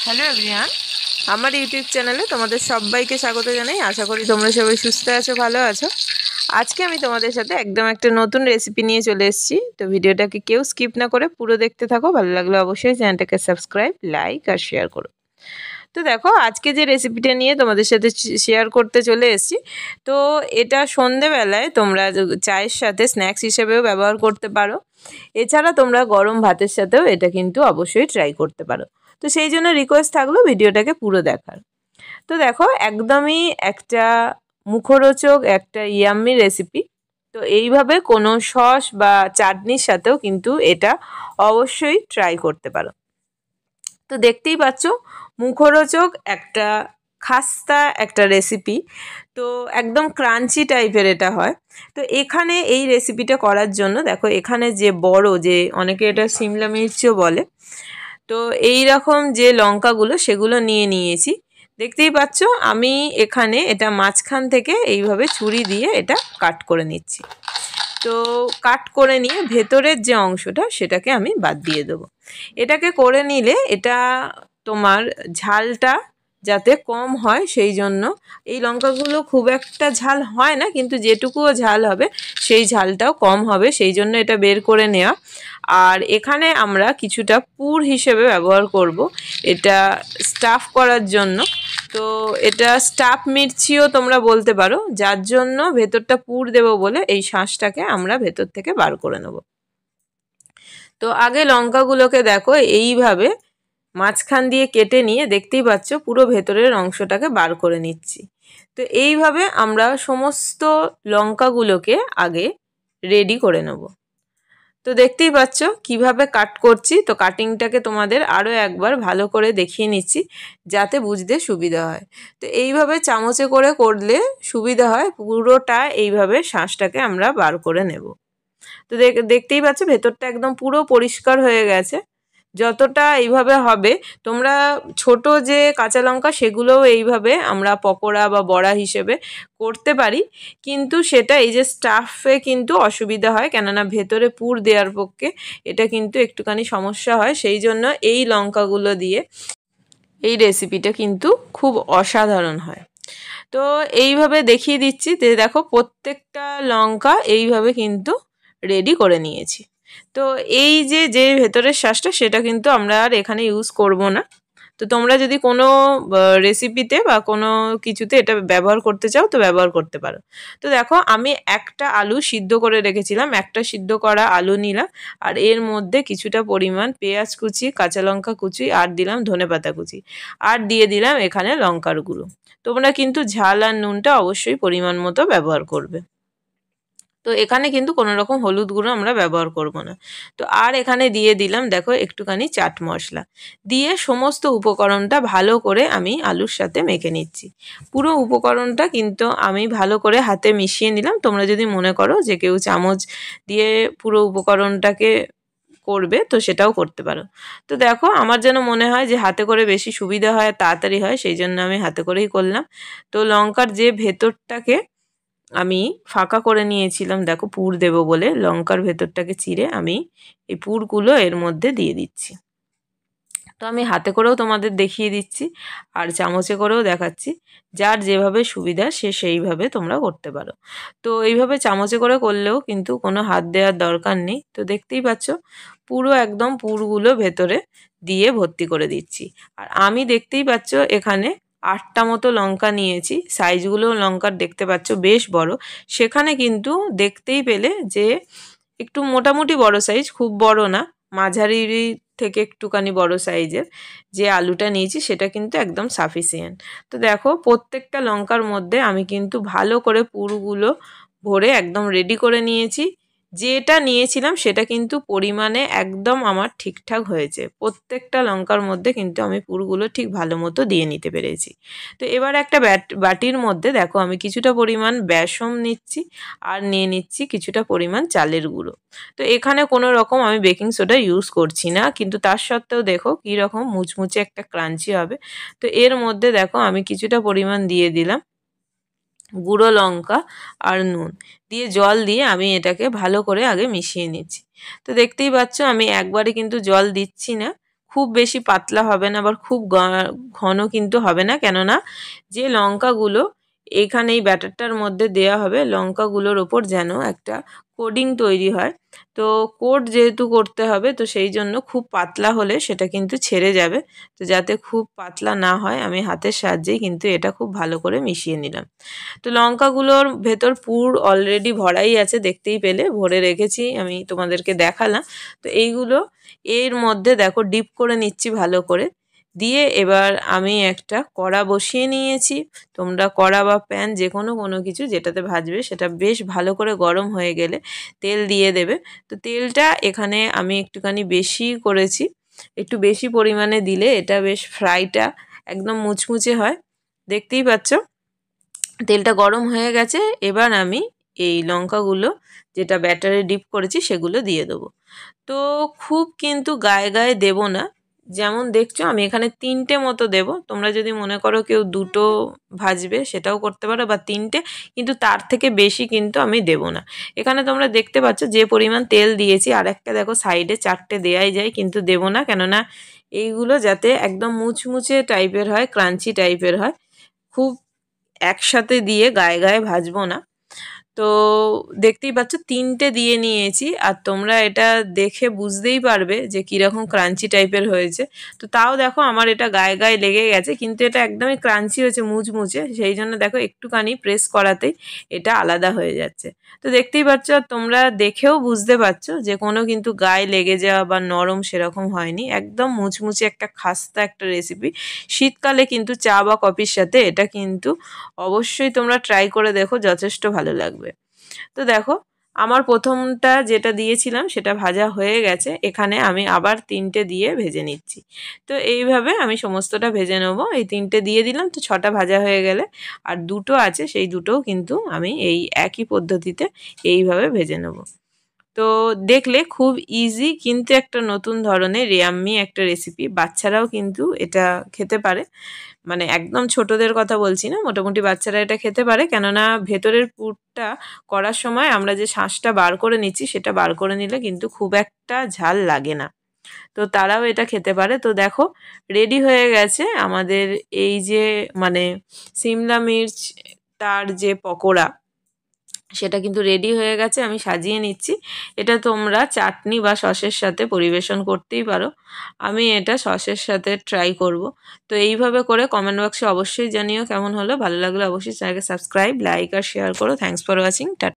Hello everyone, আমার YouTube চ্যানেলে তোমাদের সবাইকে স্বাগত জানাই। আশা করি তোমরা সবাই সুস্থ আছো, ভালো আছো। আজকে আমি তোমাদের সাথে একদম একটা নতুন রেসিপি নিয়ে চলে এসেছি। তো ভিডিওটাকে কেউ স্কিপ না করে পুরো দেখতে থাকো। ভালো লাগলে অবশ্যই চ্যানেলটাকে সাবস্ক্রাইব, লাইক আর শেয়ার করো। তো দেখো, আজকে যে রেসিপিটা নিয়ে তোমাদের সাথে শেয়ার করতে চলে এসেছি, তো এটা সন্ধেবেলায় তোমরা চায়ের সাথে স্ন্যাক্স হিসেবেও ব্যবহার করতে পারো। এছাড়া তোমরা গরম ভাতের সাথেও এটা কিন্তু অবশ্যই ট্রাই করতে পারো। তো সেই জন্য রিকোয়েস্ট থাকলো ভিডিওটাকে পুরো দেখার। তো দেখো, একদমই একটা মুখরোচক একটা ইয়াম্মি রেসিপি। তো এইভাবে কোনো সস বা চাটনির সাথেও কিন্তু এটা অবশ্যই ট্রাই করতে পারো। তো দেখতেই পাচ্ছ, মুখরোচক একটা খাস্তা একটা রেসিপি। তো একদম ক্রাঞ্চি টাইপের এটা হয়। তো এখানে এই রেসিপিটা করার জন্য দেখো, এখানে যে বড়, যে অনেকে এটা সিমলা মির্চও বলে, তো এই রকম যে লঙ্কাগুলো সেগুলো নিয়ে নিয়েছি। দেখতেই পাচ্ছ, আমি এখানে এটা মাঝখান থেকে এইভাবে ছুরি দিয়ে এটা কাট করে নিচ্ছি। তো কাট করে নিয়ে ভেতরের যে অংশটা সেটাকে আমি বাদ দিয়ে দেবো। এটাকে করে নিলে এটা তোমার ঝালটা যাতে কম হয় সেই জন্য, এই লঙ্কাগুলো খুব একটা ঝাল হয় না, কিন্তু যেটুকুও ঝাল হবে সেই ঝালটাও কম হবে, সেই জন্য এটা বের করে নেওয়া। আর এখানে আমরা কিছুটা পুর হিসেবে ব্যবহার করব এটা স্টাফ করার জন্য। তো এটা স্টাফ মির্চিও তোমরা বলতে পারো, যার জন্য ভেতরটা পুর দেব বলে এই শাঁসটাকে আমরা ভেতর থেকে বার করে নেব। তো আগে লঙ্কাগুলোকে দেখো এইভাবে মাঝখান দিয়ে কেটে নিয়ে দেখতেই পাচ্ছ পুরো ভেতরের অংশটাকে বার করে নিচ্ছি। তো এইভাবে আমরা সমস্ত লঙ্কাগুলোকে আগে রেডি করে নেব। তো দেখতেই পাচ্ছ কিভাবে কাট করছি। তো কাটিংটাকে তোমাদের আরও একবার ভালো করে দেখিয়ে নিচ্ছি যাতে বুঝতে সুবিধা হয়। তো এইভাবে চামচে করে করলে সুবিধা হয়, পুরোটা এইভাবে শাঁসটাকে আমরা বার করে নেব। তো দেখতেই পাচ্ছ ভেতরটা একদম পুরো পরিষ্কার হয়ে গেছে। যতটা এইভাবে হবে, তোমরা ছোট যে কাঁচা লঙ্কা সেগুলোও এইভাবে আমরা পকোড়া বা বড়া হিসেবে করতে পারি, কিন্তু সেটা এই যে স্টাফে কিন্তু অসুবিধা হয়, কেননা ভেতরে পুর দেওয়ার পক্ষে এটা কিন্তু একটুখানি সমস্যা হয়। সেই জন্য এই লঙ্কাগুলো দিয়ে এই রেসিপিটা কিন্তু খুব অসাধারণ হয়। তো এইভাবে দেখিয়ে দিচ্ছি। দেখো প্রত্যেকটা লঙ্কা এইভাবে কিন্তু রেডি করে নিয়েছি। তো এই যে ভেতরের শাঁসটা সেটা কিন্তু আমরা আর এখানে ইউজ করব না। তো তোমরা যদি কোনো রেসিপিতে বা কোনো কিছুতে এটা ব্যবহার করতে চাও তো ব্যবহার করতে পারো। তো দেখো, আমি একটা আলু সিদ্ধ করে রেখেছিলাম, একটা সিদ্ধ করা আলু নিলাম, আর এর মধ্যে কিছুটা পরিমাণ পেঁয়াজ কুচি, কাঁচা লঙ্কা কুচি, আর দিলাম ধনেপাতা কুচি, আর দিয়ে দিলাম এখানে লঙ্কার গুঁড়ো। তোমরা কিন্তু ঝাল আর নুনটা অবশ্যই পরিমাণ মতো ব্যবহার করবে। তো এখানে কিন্তু কোনো রকম হলুদ গুঁড়ো আমরা ব্যবহার করব না। তো আর এখানে দিয়ে দিলাম দেখো একটুখানি চাট মশলা, দিয়ে সমস্ত উপকরণটা ভালো করে আমি আলুর সাথে মেখে নিচ্ছি। পুরো উপকরণটা কিন্তু আমি ভালো করে হাতে মিশিয়ে নিলাম। তোমরা যদি মনে করো যে কেউ চামচ দিয়ে পুরো উপকরণটাকে করবে তো সেটাও করতে পারো। তো দেখো, আমার যেন মনে হয় যে হাতে করে বেশি সুবিধা হয়, তাড়াতাড়ি হয়, সেই জন্য আমি হাতে করেই করলাম। তো লঙ্কার যে ভেতরটাকে আমি ফাঁকা করে নিয়েছিলাম দেখো পুর দেব বলে, লঙ্কার ভেতরটাকে চিরে আমি এই পুরগুলো এর মধ্যে দিয়ে দিচ্ছি। তো আমি হাতে করেও তোমাদের দেখিয়ে দিচ্ছি আর চামচে করেও দেখাচ্ছি, যার যেভাবে সুবিধা সে সেইভাবে তোমরা করতে পারো। তো এইভাবে চামচে করে করলেও কিন্তু কোনো হাত দেওয়ার দরকার নেই। তো দেখতেই পাচ্ছ পুরো একদম পুরগুলো ভেতরে দিয়ে ভর্তি করে দিচ্ছি। আর আমি দেখতেই পাচ্ছ এখানে 8টা মতো লঙ্কা নিয়েছি, সাইজগুলো লঙ্কার দেখতে পাচ্ছ বেশ বড়। সেখানে কিন্তু দেখতেই পেলে যে একটু মোটামুটি বড় সাইজ, খুব বড় না, মাঝারি থেকে একটুখানি বড় সাইজের যে আলুটা নিয়েছি সেটা কিন্তু একদম সাফিসিয়েন্ট। তো দেখো প্রত্যেকটা লঙ্কার মধ্যে আমি কিন্তু ভালো করে পুরগুলো ভরে একদম রেডি করে নিয়েছি। যেটা নিয়েছিলাম সেটা কিন্তু পরিমাণে একদম আমার ঠিকঠাক হয়েছে। প্রত্যেকটা লঙ্কার মধ্যে কিন্তু আমি পুরগুলো ঠিক ভালো মতো দিয়ে নিতে পেরেছি। তো এবার একটা বাটির মধ্যে দেখো আমি কিছুটা পরিমাণ বেসন নিচ্ছি, আর নিয়ে নিচ্ছি কিছুটা পরিমাণ চালের গুঁড়ো। তো এখানে কোনো রকম আমি বেকিং সোডা ইউজ করছি না, কিন্তু তার সত্ত্বেও দেখো কী রকম মুচমুচে একটা ক্রাঞ্চি হবে। তো এর মধ্যে দেখো আমি কিছুটা পরিমাণ দিয়ে দিলাম গুঁড়ো লঙ্কা আর নুন, দিয়ে জল দিয়ে আমি এটাকে ভালো করে আগে মিশিয়ে নিচ্ছি। তো দেখতেই পাচ্ছ আমি একবারে কিন্তু জল দিচ্ছি না, খুব বেশি পাতলা হবে না, আবার খুব ঘন কিন্তু হবে না, কেননা যে লঙ্কাগুলো এখানে এই ব্যাটারটার মধ্যে দেয়া হবে, লঙ্কাগুলোর ওপর যেন একটা কোডিং তৈরি হয়। তো কোট যেহেতু করতে হবে, তো সেই জন্য খুব পাতলা হলে সেটা কিন্তু ছেড়ে যাবে। তো যাতে খুব পাতলা না হয়, আমি হাতের সাহায্যেই কিন্তু এটা খুব ভালো করে মিশিয়ে নিলাম। তো লঙ্কাগুলোর ভেতর পুর অলরেডি ভরাই আছে, দেখতেই পেলে ভরে রেখেছি, আমি তোমাদেরকে দেখালাম। তো এইগুলো এর মধ্যে দেখো ডিপ করে নিচ্ছি ভালো করে, দিয়ে এবার আমি একটা কড়া বসিয়ে নিয়েছি। তোমরা কড়া বা প্যান যে কোনো কিছু যেটাতে ভাজবে সেটা বেশ ভালো করে গরম হয়ে গেলে তেল দিয়ে দেবে। তো তেলটা এখানে আমি একটুখানি বেশি করেছি, একটু বেশি পরিমাণে দিলে এটা বেশ ফ্রাইটা একদম মুচমুচে হয়। দেখতেই পাচ্ছ তেলটা গরম হয়ে গেছে, এবার আমি এই লঙ্কাগুলো যেটা ব্যাটারে ডিপ করেছি সেগুলো দিয়ে দেবো। তো খুব কিন্তু গায়ে গায়ে দেবো না, যেমন দেখছো আমি এখানে 3টে মতো দেব। তোমরা যদি মনে করো কেউ 2টো ভাজবে সেটাও করতে পারো, বা 3টে, কিন্তু তার থেকে বেশি কিন্তু আমি দেব না। এখানে তোমরা দেখতে পাচ্ছ যে পরিমাণ তেল দিয়েছি, আর একটা দেখো সাইডে 4টে দেয়াই যায়, কিন্তু দেব না, কেননা এইগুলো যাতে একদম মুচমুচে টাইপের হয়, ক্রাঞ্চি টাইপের হয়, খুব একসাথে দিয়ে গায়ে গায়ে ভাজবো না। তো দেখতেই পাচ্ছ 3টে দিয়ে নিয়েছি, আর তোমরা এটা দেখে বুঝতেই পারবে যে কীরকম ক্রাঞ্চি টাইপের হয়েছে। তো তাও দেখো আমার এটা গায়ে গায়ে লেগে গেছে, কিন্তু এটা একদমই ক্রাঞ্চি হয়েছে, মুচমুচে, সেই জন্য দেখো একটুখানি প্রেস করাতেই এটা আলাদা হয়ে যাচ্ছে। তো দেখতেই পাচ্ছ, তোমরা দেখেও বুঝতে পারছো যে কোনো কিন্তু গায়ে লেগে যাওয়া বা নরম সেরকম হয়নি, একদম মুচমুচে একটা খাস্তা একটা রেসিপি। শীতকালে কিন্তু চা বা কফির সাথে এটা কিন্তু অবশ্যই তোমরা ট্রাই করে দেখো, যথেষ্ট ভালো লাগবে। তো দেখো আমার প্রথমটা যেটা দিয়েছিলাম সেটা ভাজা হয়ে গেছে, এখানে আমি আবার 3টে দিয়ে ভেজে নিচ্ছি। তো এইভাবে আমি সমস্তটা ভেজে নেব। এই 3টে দিয়ে দিলাম, তো 6টা ভাজা হয়ে গেলে আর 2টো আছে, সেই 2টোও কিন্তু আমি এই একই পদ্ধতিতে এইভাবে ভেজে নেব। তো দেখলে খুব ইজি, কিন্তু একটা নতুন ধরনের ইয়াম্মি একটা রেসিপি, বাচ্চারাও কিন্তু এটা খেতে পারে। মানে একদম ছোটদের কথা বলছি না, মোটামুটি বাচ্চারা এটা খেতে পারে, কেননা ভেতরের পুরটা করার সময় আমরা যে শাঁসটা বার করে নিচ্ছি সেটা বার করে নিলে কিন্তু খুব একটা ঝাল লাগে না। তো তারাও এটা খেতে পারে। তো দেখো রেডি হয়ে গেছে আমাদের এই যে মানে সিমলা মির্চ তার যে পকোড়া, সেটা কিন্তু রেডি হয়ে গেছে, আমি সাজিয়ে নিচ্ছি। এটা তোমরা চাটনি বা সসের সাথে পরিবেশন করতেই পারো, আমি এটা সসের সাথে ট্রাই করব। তো এইভাবে করে কমেন্ট বক্সে অবশ্যই জানিও কেমন হলো, ভালো লাগলে অবশ্যই চ্যানেলকে সাবস্ক্রাইব, লাইক আর শেয়ার করো। Thanks for watching.